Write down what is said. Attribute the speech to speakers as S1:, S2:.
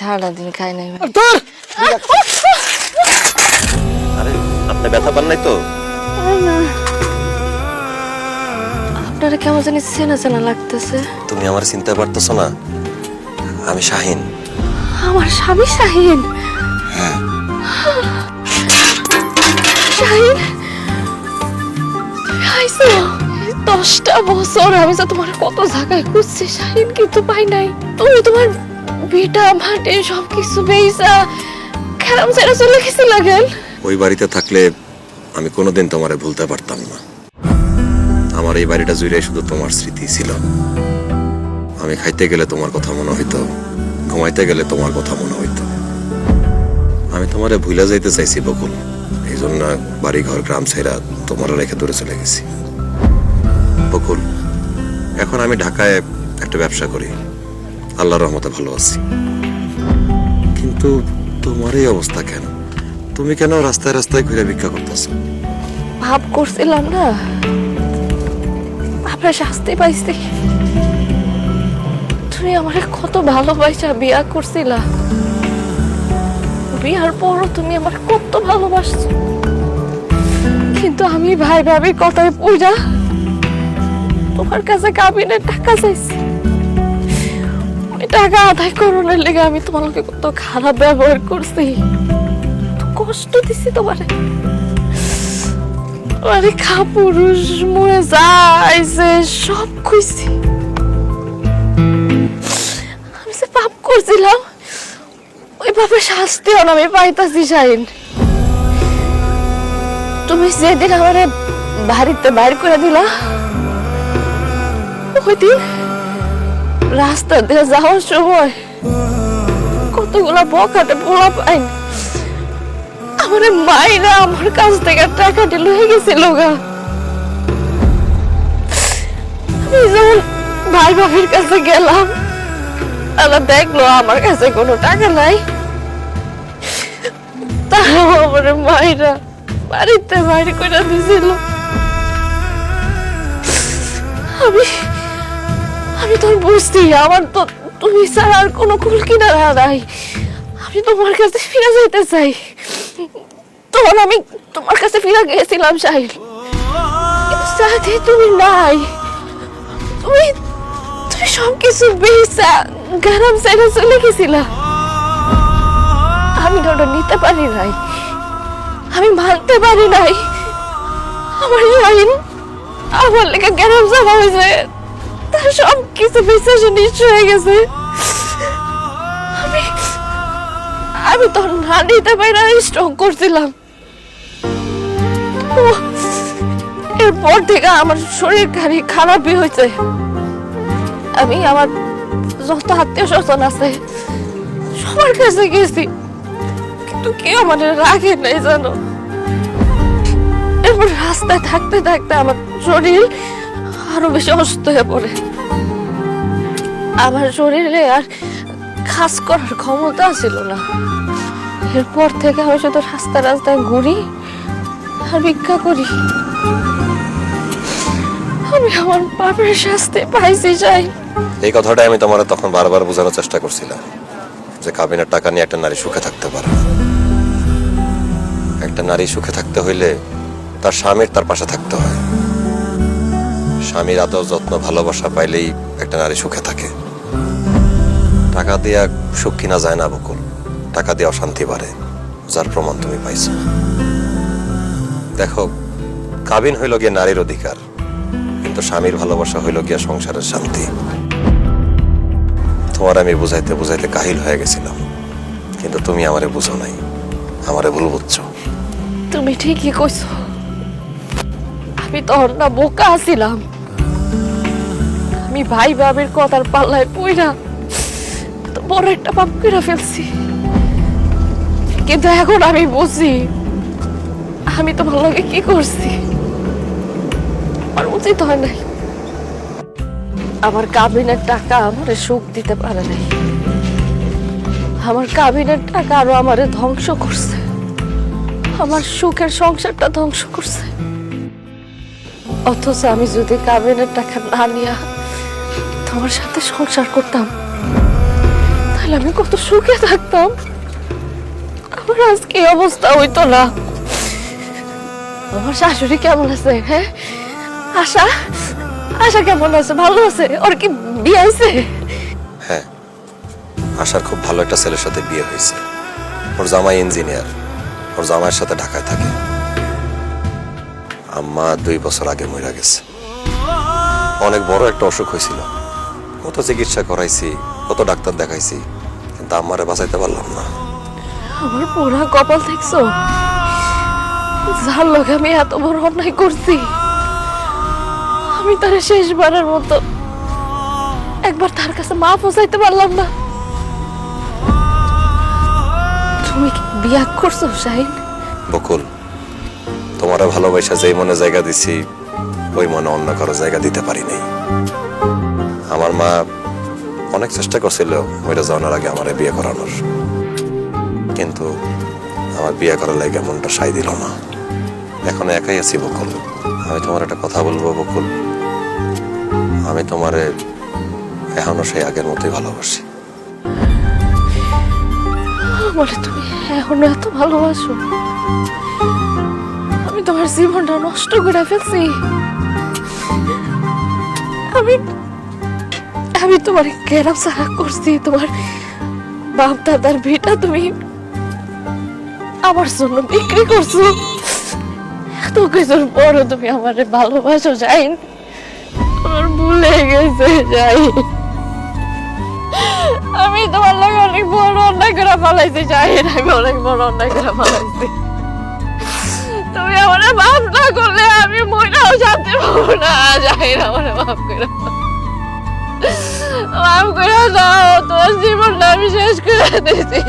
S1: সারাদিন খাই নাই।
S2: আরে আপনি ব্যথা পান নাই তো?
S1: আপনারা কেমন জানি চেনা চেনা লাগতেছে।
S2: তুমি আমার চিনতে পারতেছো না? আমি শাহিন।
S1: আমার স্বামী শাহিন। শাহিন, তুমি আইছো? 10টা বছর আমি তো তোমার কত জায়গায় খুঁজছি শাহিন, কিন্তু পাই নাই। তুমি তোমার ভিটা মাটি সবকিছু বেইছা কেরাম ছেড়ে চলে গেছি লাগেন।
S2: ওই বাড়িতে থাকলে আমি কোনোদিন তোমারে ভুলতে পারতাম না। আমার এই বাড়িটা জুড়ে শুধু তোমার স্মৃতি ছিল। আমি খাইতে গেলে তোমার কথা মনে হইতো, ঘুমাইতে গেলে তোমার কথা মনে হইতো। আমি তোমারে ভুলে যাইতে চাইছি বকুল, এই জন্য বাড়ি ঘর গ্রাম ছেড়া তোমারও রেখে দূরে চলে গেছি। বকুল, এখন আমি ঢাকায় একটা ব্যবসা করি, আল্লাহর রহমতে ভালো আছি। কিন্তু তোমার এই অবস্থা কেন? তুমি কেন রাস্তায় রাস্তায় ঘুরে ভিক্ষা করতেছো?
S1: ভাব করছিলাম না আপনার শাস্তি পাইছি। তুমি আমার কত ভালোবাসা বিয়া করছিলা, বিয়ার পরও তুমি আমার কত ভালোবাসছো। কিন্তু আমি ভাই ভাবির কথায় পড়া তোমার কাছে কাবিনের টাকা চাইছি। ওই টাকা আদায় করানোর লেগে আমি তোমার লোকে কত খারাপ ব্যবহার করছি, কষ্ট দিছি তোমারে। আরে খাপুরুষ মরে যাইছে সব খুঁজছি। আমি যে পাপ করছিলাম ওই পাপের শাস্তিও আমি পাইতাছি শাহিন। তুমি যেদিন আমারে বাড়িতে বাইর করে দিলা, ওই দিন রাস্তা দিয়ে যাওয়ার সময় কতগুলা বখাটে পোলা পাইন আমার মাইরা আমার কাছ থেকে টাকাটি লয়ে গেছিল গা। আমি যখন ভাই বাবির কাছে গেলাম, তারা দেখলো আমার কাছে কোনো টাকা নাই, তারাও আমার মাইরা বাড়িতে বাইরে করে দিয়েছিল। আমি তো বুঝছি আমার তো তুমি ছাড়া আর কোনো কুল কিনারা নাই। আমি তোমার কাছে ফিরে যেতে চাই। তখন আমি তোমার কাছে ফিরে গেছিলাম শাহিন, কিন্তু সাথে তুমি নাই। তুমি তুমি সবকিছু বেচা গ্রাম ছেড়ে চলে গেছিলা। আমি ওটা নিতে পারি নাই, আমি মানতে পারি নাই। আমার শাহিন আমার লেগে গ্রাম যাওয়া হয়েছে, তার সব কিছু বেচা নিশ্চয় হয়ে গেছে। আমি তো না নিতে পারি না, স্ট্রোক করছিলাম। এরপর থেকে আমার শরীর খারাপই হয়েছে। আমি আমার যত আত্মীয় স্বজন আছে সবার কাছে গেছি, কিন্তু কেউ আমাদের রাখে নাই জানো। এরপর রাস্তায় থাকতে থাকতে আমার শরীর আরো বেশি অসুস্থ হয়ে পড়ে। আমার শরীরে আর কাজ করার ক্ষমতা ছিল না। এরপর থেকে আমি শুধু রাস্তায় রাস্তায় ঘুরি আর ভিক্ষা করি। আমি আমার পাপের শাস্তি পাইছি চাই।
S2: এই কথাটা আমি তোমার তখন বারবার বোঝানোর চেষ্টা করছিলাম যে কাবিনের টাকা নিয়ে একটা নারী সুখে থাকতে পারে না। একটা নারী সুখে থাকতে হইলে তার স্বামীর তার পাশে থাকতে হয়। স্বামীর আদর যত্ন ভালোবাসা পাইলেই একটা নারী সুখে থাকে। টাকা দিয়া সুখ কিনা যায় না বকুল, টাকা দিয়ে অশান্তি বাড়ে, যার প্রমাণ তুমি পাইছো। দেখো, কাবিন হইল গিয়ে নারীর অধিকার, কিন্তু স্বামীর ভালোবাসা হইল গিয়া সংসারের শান্তি। তোমার আমি বুঝাইতে বুঝাইতে কাহিল হয়ে গেছিলাম, কিন্তু তুমি আমারে বুঝো নাই, আমারে ভুল বুঝছো।
S1: তুমি ঠিকই কইছো, আমি তখন না বোকা ছিলাম। আমি ভাই বাবির কথার পাল্লায় পইরা তো বড় একটা পাপ করে ফেলছি। কিন্তু এখন আমি বুঝি আমি তোমার লগে কি করছি। আমার উচিত হয় নাই। আমার কাবিনের টাকা আমারে সুখ দিতে পারে নাই। আমার কাবিনের টাকা আরো আমারে ধ্বংস করছে, আমার সুখের সংসারটা ধ্বংস করছে। অথচ আমি যদি কাবিনের টাকা না নিয়া তোমার সাথে সংসার করতাম, তাহলে আমি কত সুখে থাকতাম। আমার আজকে এই অবস্থা হইতো না। আমার শাশুড়ি কেমন আছে? হ্যাঁ, আশা আশা কেমন আছে? ভালো আছে? ওর কি বিয়ে হয়েছে?
S2: হ্যাঁ, আশার খুব ভালো একটা ছেলের সাথে বিয়ে হয়েছে। ওর জামাই ইঞ্জিনিয়ার, ওর জামাইয়ের সাথে ঢাকায় থাকে। আম্মা 2 বছর আগে মরে গেছে। অনেক বড় একটা অসুখ হয়েছিল, কত চিকিৎসা করাইছি, কত ডাক্তার দেখাইছি, কিন্তু আম্মারে বাঁচাইতে পারলাম না।
S1: আমার পুরা কপাল দেখছো? যার লোক আমি এত বড় অন্যায় করছি, আমি তার শেষবারের মতো একবার তার কাছে মাফও চাইতে পারলাম না। তুমি কি বিয়া করছো শাহিন?
S2: বকুল, তোমারে ভালোবাসা যেই মনে জায়গা দিছি, ওই মনে অন্য কারো জায়গা দিতে পারি নাই। আমার মা অনেক চেষ্টা করছিল ওইটা জানার আগে আমারে বিয়ে করানোর, কিন্তু আমার বিয়ে করার লাগে মনটা সাই দিল না। এখন একাই আছি বকুল। আমি তোমার একটা কথা বলবো বকুল, আমি তোমারে এখনো সেই আগের মতোই ভালোবাসি।
S1: বলে তুমি এখনো এত ভালোবাসো? আমি তোমার জীবনটা নষ্ট করে ফেলছি। আমি আমি তোমার কেরাম সারা করছি, তোমার বাপ দাদার ভিটা তুমি আমার জন্য বিক্রি করছো। এত কিছুর পরও তুমি আমারে ভালোবাসো যাইন? তোমার ভুলে গেছে যাইন। আমি তোমার লাগে অনেক বড় অন্যায় করে ফেলাইছি যাইন, আমি অনেক বড় অন্যায় করে ফেলাইছি। তুমি আমারে মাফ না করলে আমি মইরাও শান্তি পাবো না। যাইন, আমারে মাফ করে মাফ করে দাও। তোমার জীবনটা আমি শেষ করে দিয়েছি।